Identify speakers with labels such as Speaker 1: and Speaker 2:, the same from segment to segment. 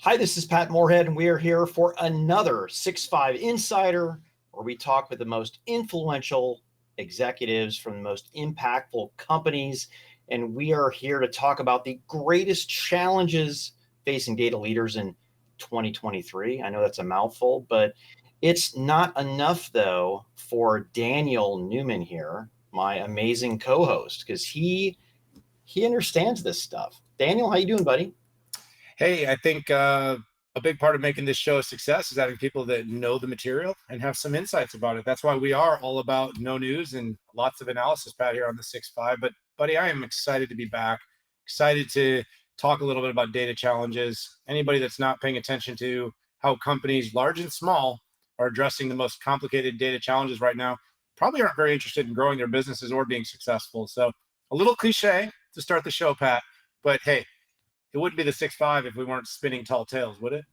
Speaker 1: Hi, this is Pat Moorhead, and we are here for another 6-5 Insider, where we talk with the most influential executives from the most impactful companies. And we are here to talk about the greatest challenges facing data leaders in 2023. I know that's a mouthful, but it's not enough, though, for Daniel Newman here, my amazing co-host, because he understands this stuff. Daniel, how you doing, buddy?
Speaker 2: Hey, I think a big part of making this show a success is having people that know the material and have some insights about it. That's why we are all about no news and lots of analysis, Pat, here on the 6-5. But, buddy, I am excited to be back, excited to talk a little bit about data challenges. Anybody that's not paying attention to how companies, large and small, are addressing the most complicated data challenges right now probably aren't very interested in growing their businesses or being successful. So, a little cliche to start the show, Pat, but hey, it wouldn't be the 6-5 if we weren't spinning tall tales, would it?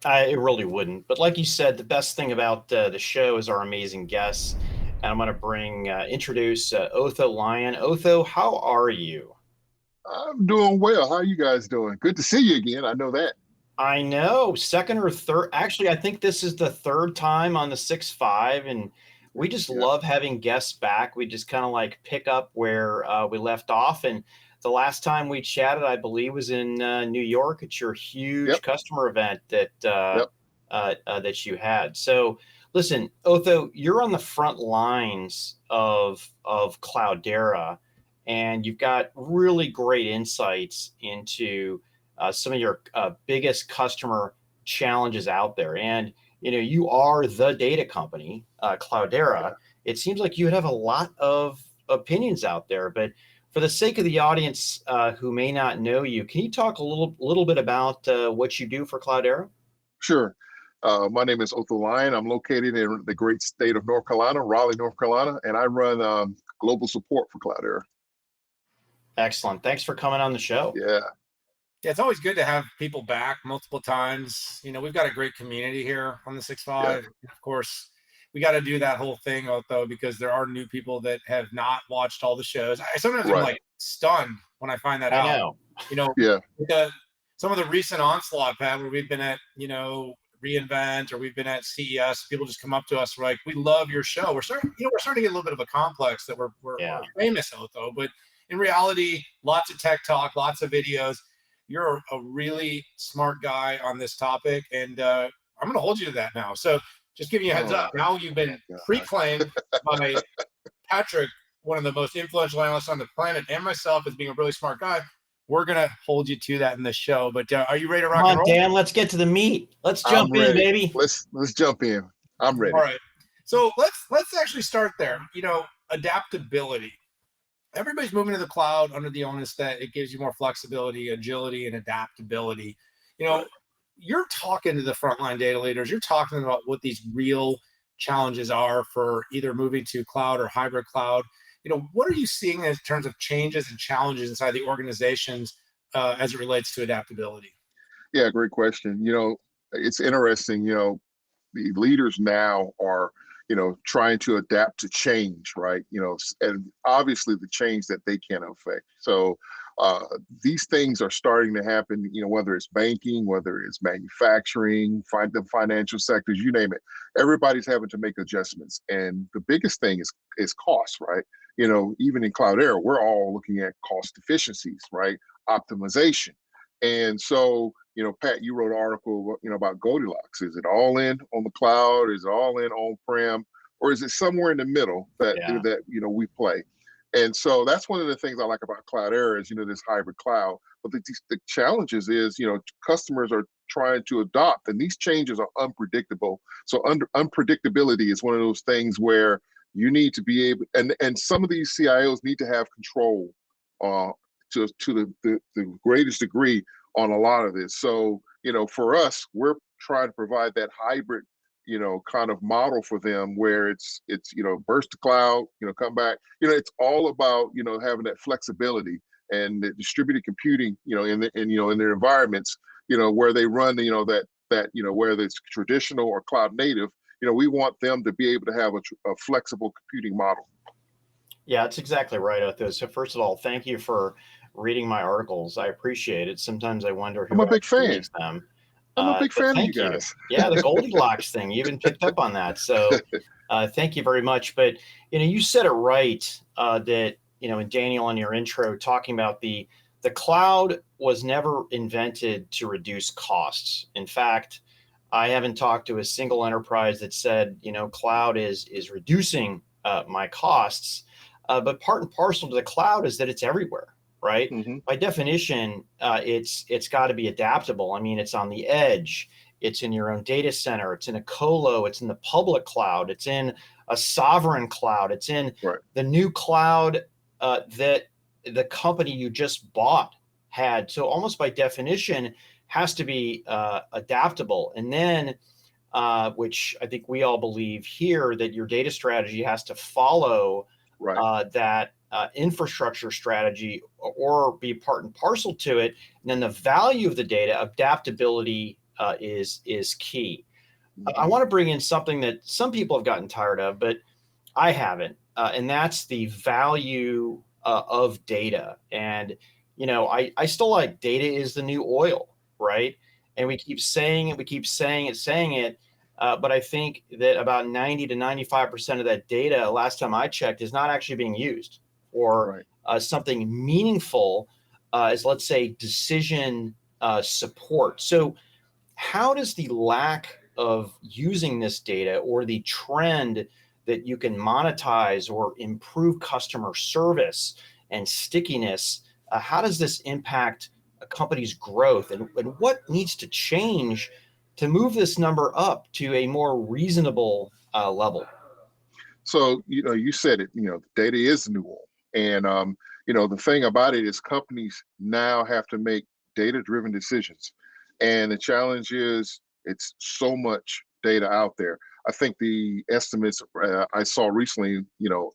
Speaker 1: It really wouldn't. But like you said, the best thing about the show is our amazing guests. And I'm going to introduce Otho Lyon. Otho, how are you?
Speaker 3: I'm doing well. How are you guys doing? Good to see you again. I know that.
Speaker 1: I know, second or third. Actually, I think this is the third time on the 6-5. And we just
Speaker 3: Yeah.
Speaker 1: love having guests back. We just kind of like pick up where we left off. And the last time we chatted, I believe, was in New York at your huge
Speaker 3: Yep.
Speaker 1: customer event
Speaker 3: Yep.
Speaker 1: that you had. So, listen, Otho, you're on the front lines of Cloudera, and you've got really great insights into some of your biggest customer challenges out there. And you are the data company, Cloudera.
Speaker 3: Yeah.
Speaker 1: It seems like you have a lot of opinions out there, but for the sake of the audience who may not know you, can you talk a little bit about what you do for Cloudera?
Speaker 3: Sure. My name is Otho Lyon. I'm located in the great state of North Carolina, Raleigh, North Carolina, and I run global support for Cloudera.
Speaker 1: Excellent. Thanks for coming on the show.
Speaker 3: Yeah.
Speaker 2: Yeah, it's always good to have people back multiple times. We've got a great community here on the 6-5.
Speaker 3: Yeah.
Speaker 2: Of course, we got to do that whole thing, though, because there are new people that have not watched all the shows. I sometimes am
Speaker 3: Right.
Speaker 2: like stunned when I find that
Speaker 1: I
Speaker 2: out.
Speaker 1: know.
Speaker 3: Yeah.
Speaker 2: Some of the recent onslaught, Pat, where we've been at, reInvent or we've been at CES, people just come up to us like, "We love your show." We're starting to get a little bit of a complex that we're
Speaker 1: Yeah.
Speaker 2: famous, though, but in reality, lots of tech talk, lots of videos. You're a really smart guy on this topic, and I'm going to hold you to that now. So just giving you a heads up. Now you've been pre-claimed by Patrick, one of the most influential analysts on the planet, and myself as being a really smart guy. We're going to hold you to that in this show. But are you ready to rock
Speaker 1: Come
Speaker 2: and
Speaker 1: on,
Speaker 2: roll?
Speaker 1: Dan, let's get to the meat. Let's
Speaker 3: I'm
Speaker 1: jump in,
Speaker 3: ready.
Speaker 1: baby.
Speaker 3: Let's jump in. I'm ready.
Speaker 2: All right. So let's actually start there. Adaptability. Everybody's moving to the cloud under the onus that it gives you more flexibility, agility, and adaptability. You're talking to the frontline data leaders. You're talking about what these real challenges are for either moving to cloud or hybrid cloud. What are you seeing in terms of changes and challenges inside the organizations as it relates to adaptability?
Speaker 3: Yeah, great question. It's interesting. The leaders now are trying to adapt to change, right? And obviously the change that they can affect. So these things are starting to happen, whether it's banking, whether it's manufacturing, the financial sectors, you name it. Everybody's having to make adjustments. And the biggest thing is cost, right? Even in Cloudera, we're all looking at cost efficiencies, right? Optimization. And so, Pat, you wrote an article, about Goldilocks. Is it all in on the cloud? Is it all in on-prem? Or is it somewhere in the middle that we play? And so that's one of the things I like about Cloudera is, this hybrid cloud. But the challenges is, customers are trying to adopt, and these changes are unpredictable. So unpredictability is one of those things where you need to be able, and some of these CIOs need to have control to the greatest degree on a lot of this. So, for us, we're trying to provide that hybrid, kind of model for them where it's burst to cloud, come back. It's all about, having that flexibility and the distributed computing, in their environments, where they run, whether it's traditional or cloud native, we want them to be able to have a flexible computing model.
Speaker 1: Yeah, that's exactly right, Otho. So first of all, thank you for reading my articles. I appreciate it. Sometimes I wonder
Speaker 3: I'm
Speaker 1: who
Speaker 3: a big
Speaker 1: actually
Speaker 3: fan.
Speaker 1: reads them.
Speaker 3: I'm a big
Speaker 1: But
Speaker 3: fan of you
Speaker 1: thank you.
Speaker 3: guys.
Speaker 1: Yeah, the Goldilocks thing, you even picked up on that. So thank you very much. But, you said it right, that, and Daniel, in your intro, talking about the cloud was never invented to reduce costs. In fact, I haven't talked to a single enterprise that said, cloud is reducing my costs. But part and parcel to the cloud is that it's everywhere, right?
Speaker 3: Hmm.
Speaker 1: By definition, it's got to be adaptable. I mean, it's on the edge, it's in your own data center, it's in a colo, it's in the public cloud, it's in a sovereign cloud, it's in
Speaker 3: Right.
Speaker 1: the new cloud that the company you just bought had. So almost by definition, has to be adaptable. And then, which I think we all believe here, that your data strategy has to follow
Speaker 3: Right.
Speaker 1: that infrastructure strategy or be part and parcel to it. And then the value of the data, adaptability, is key. I
Speaker 3: Hmm.
Speaker 1: want to bring in something that some people have gotten tired of, but I haven't, and that's the value of data. And I still like data is the new oil, right? And we keep saying it, we keep saying it. But I think that about 90 to 95% of that data, last time I checked, is not actually being used for
Speaker 3: Right.
Speaker 1: something meaningful, as, let's say, decision support. So how does the lack of using this data, or the trend that you can monetize or improve customer service and stickiness, how does this impact a company's growth, and what needs to change to move this number up to a more reasonable level?
Speaker 3: So, you said it, data is the new oil. And, the thing about it is companies now have to make data-driven decisions. And the challenge is it's so much data out there. I think the estimates I saw recently,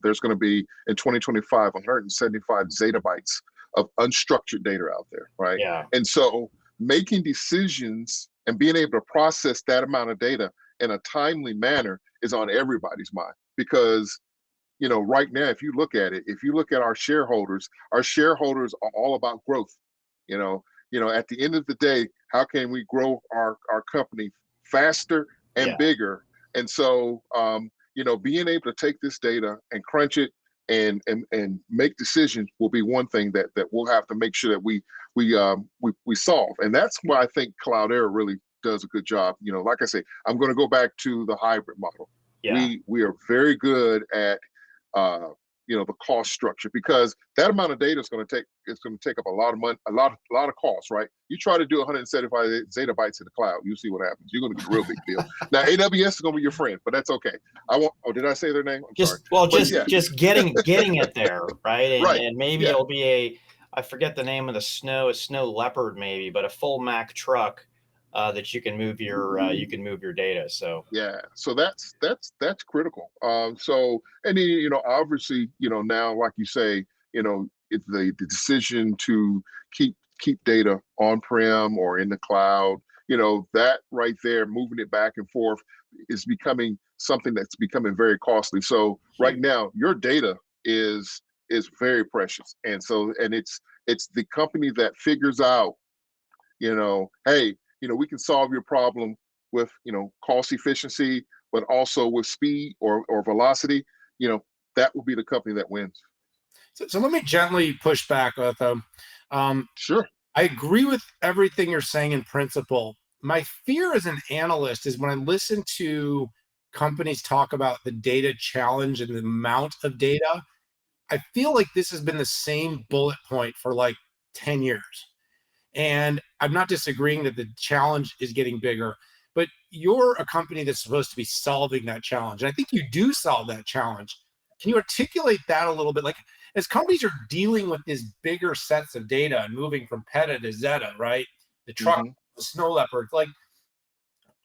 Speaker 3: there's going to be in 2025, 175 zettabytes of unstructured data out there, right?
Speaker 1: Yeah.
Speaker 3: And so making decisions and being able to process that amount of data in a timely manner is on everybody's mind because right now, if you look at it, if you look at our shareholders are all about growth. you know at the end of the day, how can we grow our company faster and
Speaker 1: Yeah.
Speaker 3: bigger? And so being able to take this data and crunch it and make decisions will be one thing that we'll have to make sure that we solve. And that's why I think Cloudera really does a good job. Like I say, I'm going to go back to the hybrid model.
Speaker 1: Yeah.
Speaker 3: We are very good at the cost structure, because that amount of data is going to take up a lot of money, a lot of cost, right? You try to do 175 zettabytes in the cloud, you see what happens. You're going to get a real big bill. Now AWS is going to be your friend, but that's okay. Did I say their name? I'm sorry. But yeah,
Speaker 1: Just getting it there, right? And
Speaker 3: right.
Speaker 1: and maybe
Speaker 3: Yeah.
Speaker 1: it'll be I forget the name of a snow leopard maybe, but a full Mack truck that you can move your data. So
Speaker 3: Yeah, so that's critical. So, and then obviously, now, like you say, it's the decision to keep data on prem or in the cloud. That right there, moving it back and forth, is becoming something that's becoming very costly. So right
Speaker 1: huge.
Speaker 3: now, your data is very precious, and so it's the company that figures out, hey, we can solve your problem with, cost efficiency, but also with speed or velocity, that will be the company that wins.
Speaker 2: So let me gently push back, Otho. Um,
Speaker 3: Sure.
Speaker 2: I agree with everything you're saying in principle. My fear as an analyst is when I listen to companies talk about the data challenge and the amount of data, I feel like this has been the same bullet point for like 10 years. And I'm not disagreeing that the challenge is getting bigger, but you're a company that's supposed to be solving that challenge. And I think you do solve that challenge. Can you articulate that a little bit? Like, as companies are dealing with these bigger sets of data and moving from PETA to Zeta, right? The truck,
Speaker 3: Hmm.
Speaker 2: the snow leopard, like,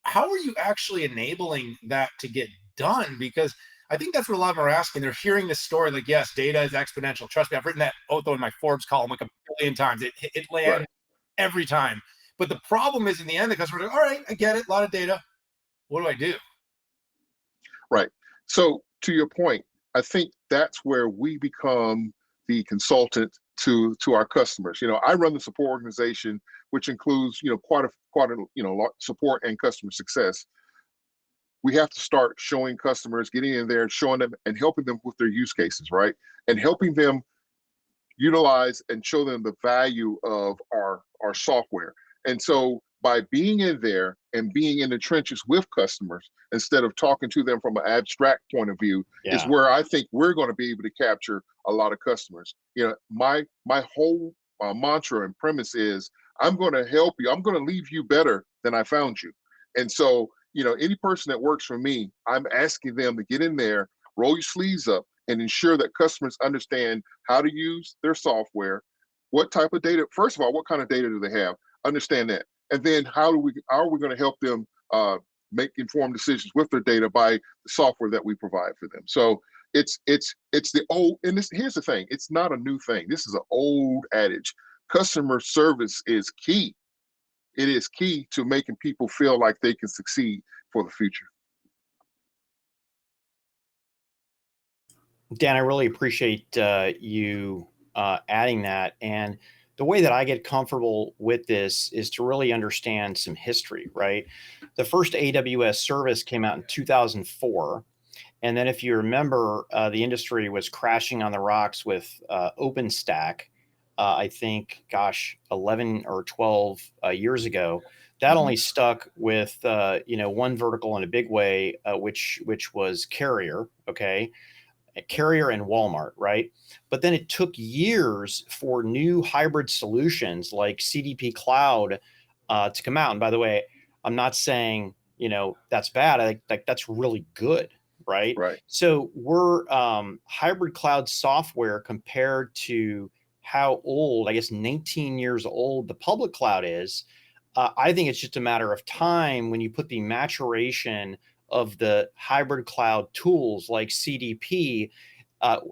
Speaker 2: how are you actually enabling that to get done? Because I think that's what a lot of them are asking. They're hearing this story like, yes, data is exponential. Trust me, I've written that Otho in my Forbes column like a billion times. It lands
Speaker 3: Right.
Speaker 2: every time. But the problem is, in the end, the customer's like, all right, I get it, a lot of data. What do I do?
Speaker 3: Right. So to your point, I think that's where we become the consultant to our customers. I run the support organization, which includes quite a support and customer success. We have to start showing customers, getting in there, showing them, and helping them with their use cases, right? And helping them utilize and show them the value of our software. And so by being in there and being in the trenches with customers instead of talking to them from an abstract point of view is where I think we're going to be able to capture a lot of customers. My whole mantra and premise is I'm going to help you. I'm going to leave you better than I found you. And so, any person that works for me, I'm asking them to get in there, roll your sleeves up, and ensure that customers understand how to use their software, what type of data, first of all, what kind of data do they have? Understand that. And then how are we going to help them make informed decisions with their data by the software that we provide for them? So it's the old, and here's the thing, it's not a new thing. This is an old adage. Customer service is key. It is key to making people feel like they can succeed for the future.
Speaker 1: Dan, I really appreciate you adding that. And the way that I get comfortable with this is to really understand some history, right? The first AWS service came out in 2004. And then if you remember, the industry was crashing on the rocks with OpenStack, I think, 11 or 12 years ago. That only stuck with, one vertical in a big way, which was Carrier, okay? Carrier and Walmart, right? But then it took years for new hybrid solutions like CDP Cloud to come out. And by the way, I'm not saying, that's bad. I think that's really good, right?
Speaker 3: Right.
Speaker 1: So we're hybrid cloud software compared to how old, I guess 19 years old, the public cloud is. I think it's just a matter of time when you put the maturation of the hybrid cloud tools like CDP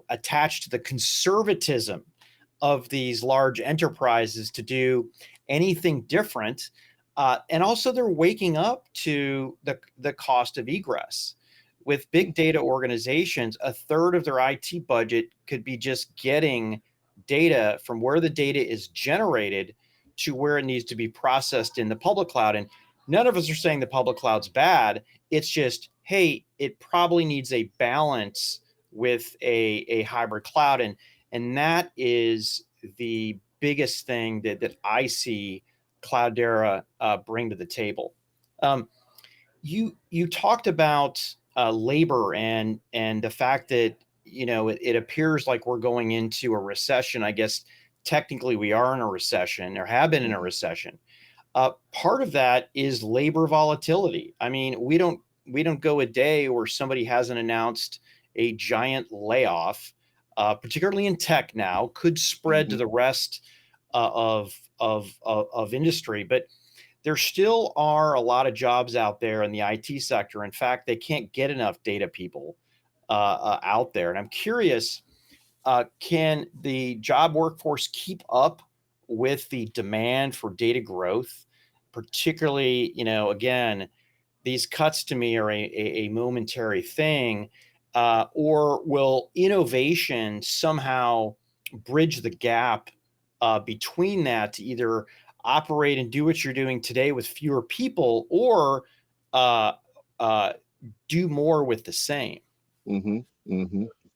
Speaker 1: attached to the conservatism of these large enterprises to do anything different. And also they're waking up to the cost of egress. With big data organizations, a third of their IT budget could be just getting data from where the data is generated to where it needs to be processed in the public cloud. And none of us are saying the public cloud's bad. It's just, hey, it probably needs a balance with a hybrid cloud. And that is the biggest thing that I see Cloudera bring to the table. You talked about labor and the fact that, it appears like we're going into a recession. I guess technically we are in a recession or have been in a recession. Part of that is labor volatility. I mean, we don't go a day where somebody hasn't announced a giant layoff, particularly in tech now, could spread to the rest of industry. But there still are a lot of jobs out there in the IT sector. In fact, they can't get enough data people out there. And I'm curious, can the job workforce keep up with the demand for data growth? Particularly, again, these cuts to me are a momentary thing, or will innovation somehow bridge the gap between that to either operate and do what you're doing today with fewer people, or do more with the same?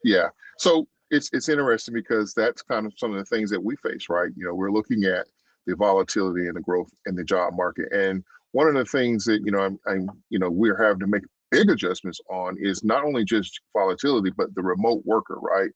Speaker 3: Yeah. So it's interesting because that's kind of some of the things that we face, right? We're looking at the volatility and the growth in the job market, and one of the things that we're having to make big adjustments on is not only just volatility but the remote worker, right?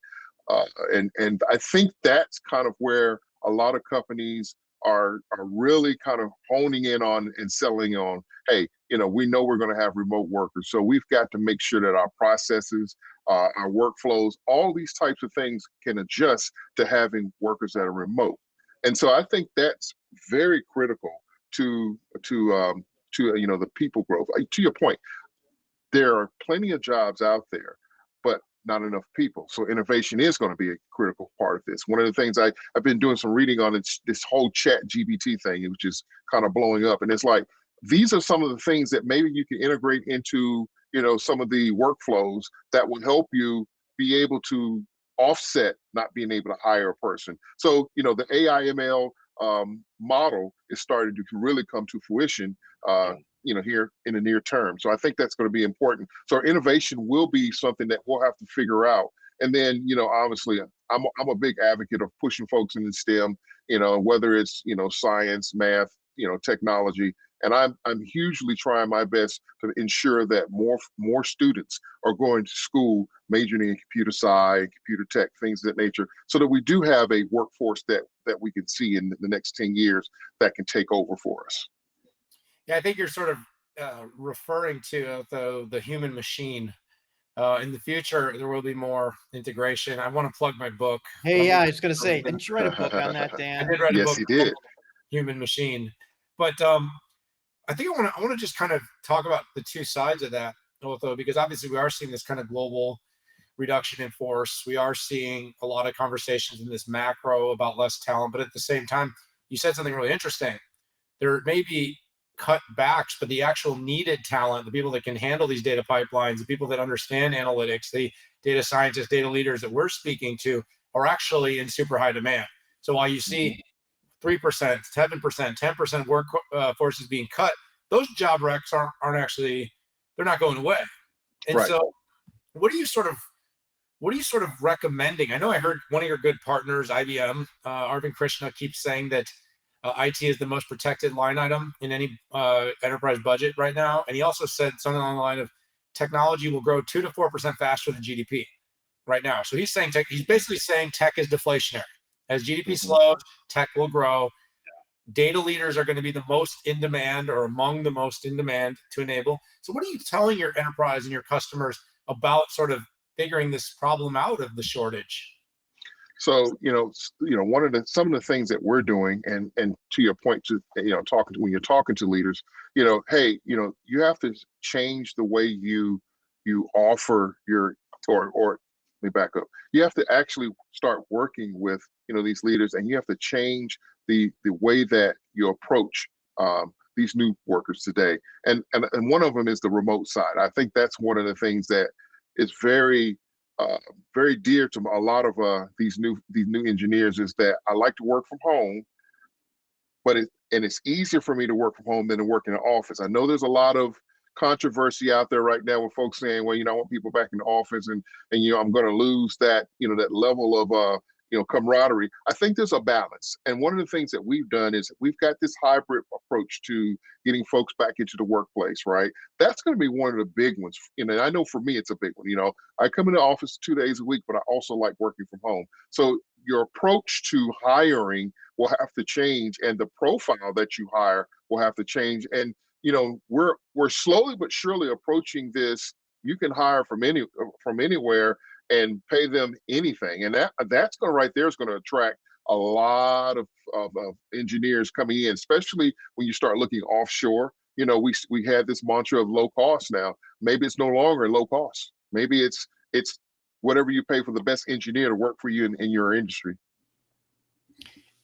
Speaker 3: And I think that's kind of where a lot of companies are really kind of honing in on and selling on. Hey, we know we're going to have remote workers, so we've got to make sure that our processes, our workflows, all these types of things can adjust to having workers that are remote. And so I think that's very critical to the people growth. To your point, there are plenty of jobs out there, but not enough people. So innovation is going to be a critical part of this. One of the things I've been doing some reading on, it's this whole chat GPT thing, which is kind of blowing up. And it's like, these are some of the things that maybe you can integrate into, some of the workflows that will help you be able to offset not being able to hire a person. So, the AI ML model is starting to really come to fruition, here in the near term. So I think that's going to be important. So innovation will be something that we'll have to figure out. And then, obviously, I'm a big advocate of pushing folks in STEM, whether it's, science, math, technology. And I'm hugely trying my best to ensure that more students are going to school majoring in computer science, computer tech, things of that nature, so that we do have a workforce that we can see in the next 10 years that can take over for us.
Speaker 2: Yeah, I think you're sort of referring to the human machine. In the future, there will be more integration. I want to plug my book.
Speaker 1: Hey, yeah, I was going to say, didn't you write a book on that,
Speaker 2: I
Speaker 1: Dan?
Speaker 2: did write a
Speaker 3: Yes,
Speaker 2: book
Speaker 3: he
Speaker 2: called
Speaker 3: did.
Speaker 2: Human Machine, but I think I want to just kind of talk about the two sides of that, Otho, because obviously we are seeing this kind of global reduction in force. We are seeing a lot of conversations in this macro about less talent, but at the same time, you said something really interesting. There may be cutbacks, but the actual needed talent, the people that can handle these data pipelines, the people that understand analytics, the data scientists, data leaders that we're speaking to are actually in super high demand. So while you see 3%, 7%, 10% workforce is being cut, those job recs aren't actually, they're not going away. And
Speaker 3: Right.
Speaker 2: so what are you sort of recommending? I know I heard one of your good partners, IBM, Arvind Krishna, keeps saying that IT is the most protected line item in any enterprise budget right now. And he also said something along the line of technology will grow 2 to 4% faster than GDP right now. So he's basically saying tech is deflationary. As GDP slows, tech will grow. Data leaders are going to be the most in demand or among the most in demand to enable. So what are you telling your enterprise and your customers about sort of figuring this problem out of the shortage?
Speaker 3: So, some of the things that we're doing, and to your point, to when you're talking to leaders, hey, you have to change the way you offer your, or let me back up. You have to actually start working with these leaders, and you have to change the way that you approach these new workers today. And one of them is the remote side. I think that's one of the things that is very dear to a lot of these new engineers, is that I like to work from home, but it's easier for me to work from home than to work in an office. I know there's a lot of controversy out there right now with folks saying, well, I want people back in the office, and I'm going to lose that that level of camaraderie. I think there's a balance, and one of the things that we've done is we've got this hybrid approach to getting folks back into the workplace. Right, that's going to be one of the big ones. And I know for me it's a big one. I come in the office 2 days a week, but I also like working from home. So your approach to hiring will have to change, and the profile that you hire will have to change. And we're slowly but surely approaching this. You can hire from anywhere and pay them anything, and that's going to right there is going to attract a lot of engineers coming in, especially when you start looking offshore. We had this mantra of low cost. Now maybe it's no longer low cost. Maybe it's whatever you pay for the best engineer to work for you in your industry.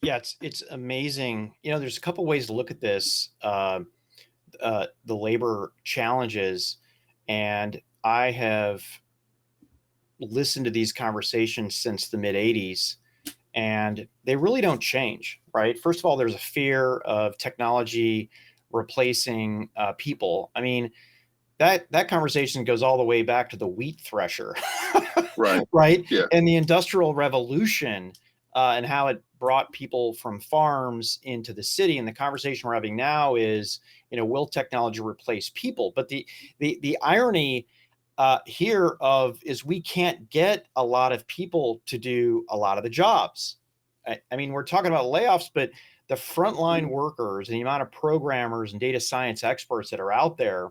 Speaker 1: Yeah, it's amazing. There's a couple ways to look at this, the labor challenges, and I have listened to these conversations since the mid 80s, and they really don't change, right? First of all, there's a fear of technology replacing people. I mean, that conversation goes all the way back to the wheat thresher,
Speaker 3: Right.
Speaker 1: right?
Speaker 3: Yeah.
Speaker 1: And the Industrial Revolution, and how it brought people from farms into the city. And the conversation we're having now is, will technology replace people? But the irony here is we can't get a lot of people to do a lot of the jobs. I mean, we're talking about layoffs, but the frontline workers and the amount of programmers and data science experts that are out there.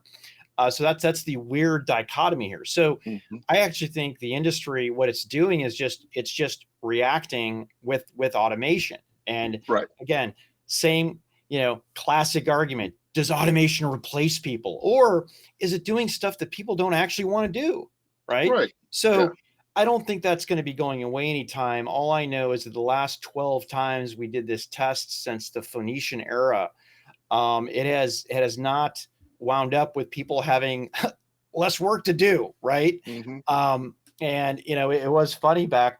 Speaker 1: So that's the weird dichotomy here. So I actually think the industry, what it's doing is it's just reacting with automation. And
Speaker 3: Right.
Speaker 1: again, same, classic argument. Does automation replace people, or is it doing stuff that people don't actually want to do? Right. So
Speaker 3: Yeah.
Speaker 1: I don't think that's going to be going away anytime. All I know is that the last 12 times we did this test since the Phoenician era, it has not wound up with people having less work to do. Right. And it was funny back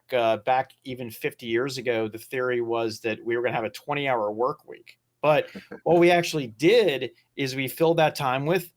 Speaker 1: even 50 years ago. The theory was that we were going to have a 20-hour work week, but what we actually did is we filled that time with,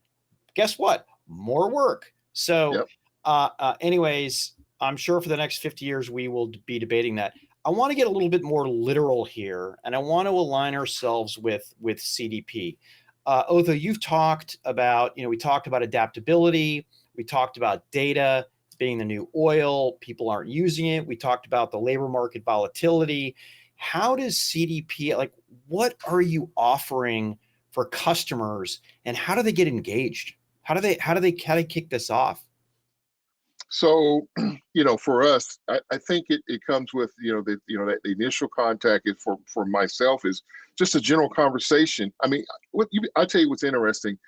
Speaker 1: guess what, more work. So,
Speaker 3: Yep.
Speaker 1: anyways, I'm sure for the next 50 years we will be debating that. I want to get a little bit more literal here, and I want to align ourselves with CDP. Otho, you've talked about, we talked about adaptability, we talked about data being the new oil, people aren't using it. We talked about the labor market volatility. How does CDP, like, what are you offering for customers, and how do they get engaged? How do they kick this off?
Speaker 3: So, for us, I think it comes with, that the initial contact is for myself is just a general conversation. I mean, I tell you what's interesting.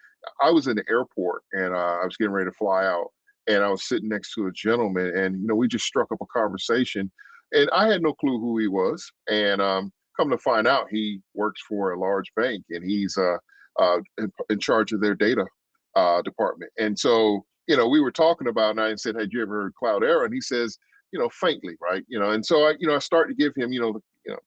Speaker 3: I was in the airport and I was getting ready to fly out, and I was sitting next to a gentleman, and we just struck up a conversation, and I had no clue who he was, and come to find out, he works for a large bank, and he's in charge of their data department, and so we were talking about, and I said, "Had you ever heard Cloudera?" And he says, faintly, right? And so I started to give him, of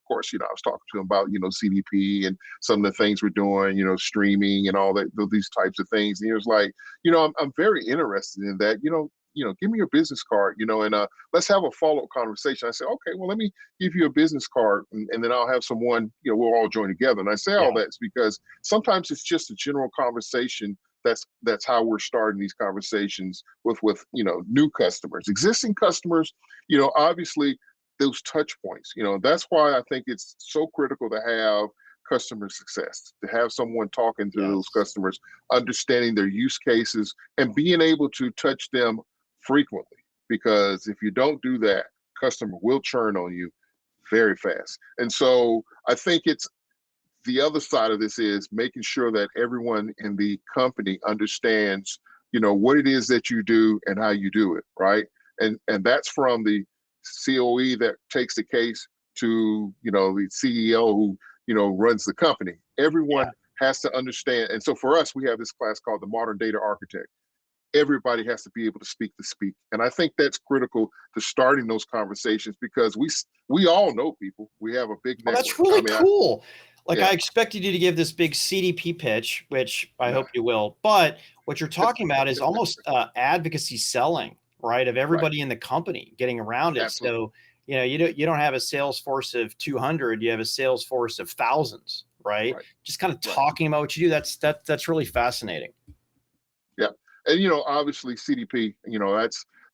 Speaker 3: course, I was talking to him about, CDP and some of the things we're doing, streaming and all that, these types of things. And he was like, I'm very interested in that, give me your business card, and let's have a follow-up conversation. I said, okay, well, let me give you a business card, and then I'll have someone, we'll all join together. And I say all that's because sometimes it's just a general conversation. That's how we're starting these conversations with new customers. Existing customers, obviously those touch points, that's why I think it's so critical to have customer success, to have someone talking to those customers, understanding their use cases, and being able to touch them frequently. Because if you don't do that, customer will churn on you very fast. And so I think it's the other side of this is making sure that everyone in the company understands, what it is that you do and how you do it, right? And that's from the COE that takes the case to, the CEO who, runs the company. Everyone has to understand. And so for us, we have this class called the Modern Data Architect. Everybody has to be able to speak the speak. And I think that's critical to starting those conversations, because we all know people. We have a big network.
Speaker 1: That's really cool. I expected you to give this big CDP pitch, which I hope you will. But what you're talking about is almost advocacy selling, right? Of everybody in the company getting around it. Absolutely. So, you don't have a sales force of 200, you have a sales force of thousands, right? Just kind of talking about what you do. That's really fascinating.
Speaker 3: Yeah. And, obviously CDP,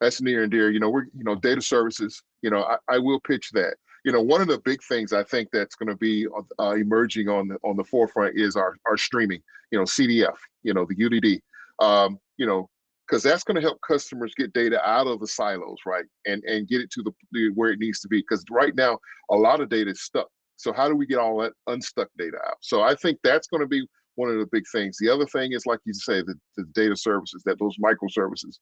Speaker 3: that's near and dear, we're, data services, I will pitch that. One of the big things I think that's going to be emerging on the forefront is our streaming, CDF, the UDD, because that's going to help customers get data out of the silos, right, and get it to the where it needs to be. Because right now, a lot of data is stuck. So how do we get all that unstuck data out? So I think that's going to be one of the big things. The other thing is, like you say, the data services, those microservices,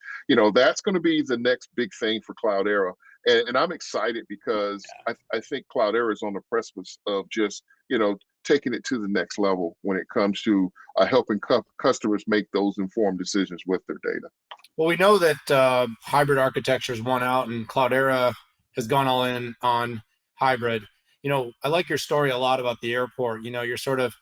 Speaker 3: that's going to be the next big thing for Cloudera. And I'm excited because I think Cloudera is on the precipice of just, taking it to the next level when it comes to helping customers make those informed decisions with their data.
Speaker 2: Well, we know that hybrid architectures won out, and Cloudera has gone all in on hybrid. I like your story a lot about the airport. You're sort of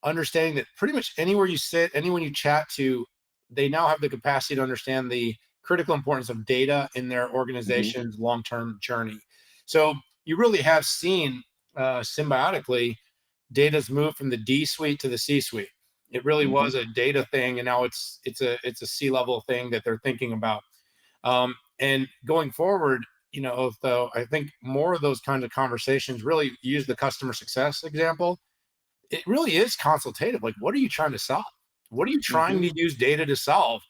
Speaker 2: understanding that pretty much anywhere you sit, anyone you chat to, they now have the capacity to understand the critical importance of data in their organization's long-term journey. So you really have seen symbiotically data's moved from the D suite to the C suite. It really was a data thing, and now it's a C-level thing that they're thinking about. And going forward, though, I think more of those kinds of conversations really use the customer success example. It really is consultative. Like, what are you trying to solve? What are you trying to use data to solve?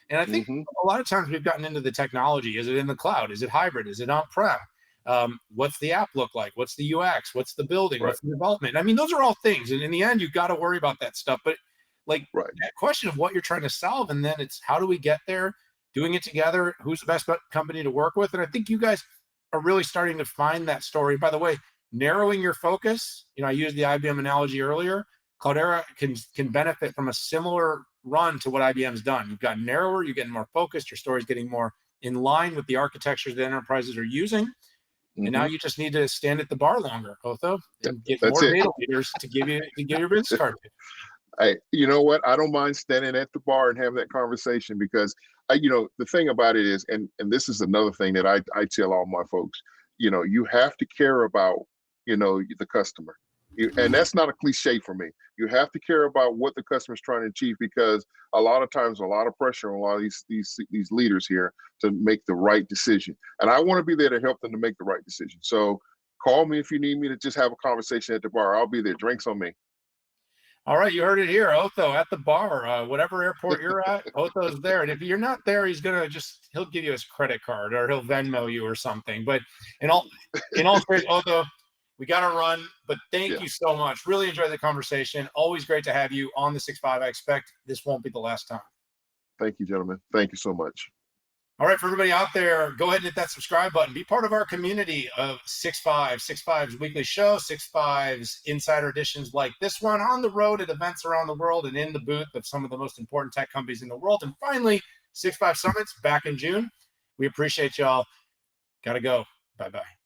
Speaker 2: And I think a lot of times we've gotten into the technology. Is it in the cloud? Is it hybrid? Is it on-prem? What's the app look like? What's the UX? What's the building? What's the development? I mean, those are all things. And in the end, you've got to worry about that stuff. But that question of what you're trying to solve, and then it's how do we get there, doing it together, who's the best company to work with? And I think you guys are really starting to find that story. By the way, narrowing your focus, I used the IBM analogy earlier. Cloudera can benefit from a similar run to what IBM's done. You've gotten narrower, you're getting more focused, your story's getting more in line with the architectures that enterprises are using. And now
Speaker 3: Mhm.
Speaker 2: you just need to stand at the bar longer, Otho, and get
Speaker 3: That's
Speaker 2: more
Speaker 3: it.
Speaker 2: data leaders to give you your business card to.
Speaker 3: You know what? I don't mind standing at the bar and having that conversation because the thing about it is, and this is another thing that I tell all my folks, you have to care about, the customer. And that's not a cliche for me. You have to care about what the customer's trying to achieve because a lot of times, a lot of pressure on a lot of these leaders here to make the right decision. And I want to be there to help them to make the right decision. So call me if you need me to just have a conversation at the bar. I'll be there. Drinks on me.
Speaker 2: All right, you heard it here, Otho at the bar. Whatever airport you're at, Otho's there. And if you're not there, he'll give you his credit card or he'll Venmo you or something. But in all fairness, Otho, we got to run. But thank
Speaker 3: Yeah.
Speaker 2: you so much. Really enjoyed the conversation. Always great to have you on the 6-5. I expect this won't be the last time.
Speaker 3: Thank you, gentlemen. Thank you so much.
Speaker 2: All right, for everybody out there, go ahead and hit that subscribe button. Be part of our community of 6-5, 6-5's weekly show, 6-5's insider editions like this one, on the road at events around the world and in the booth of some of the most important tech companies in the world. And finally, 6-5 Summits back in June. We appreciate y'all. Got to go. Bye-bye.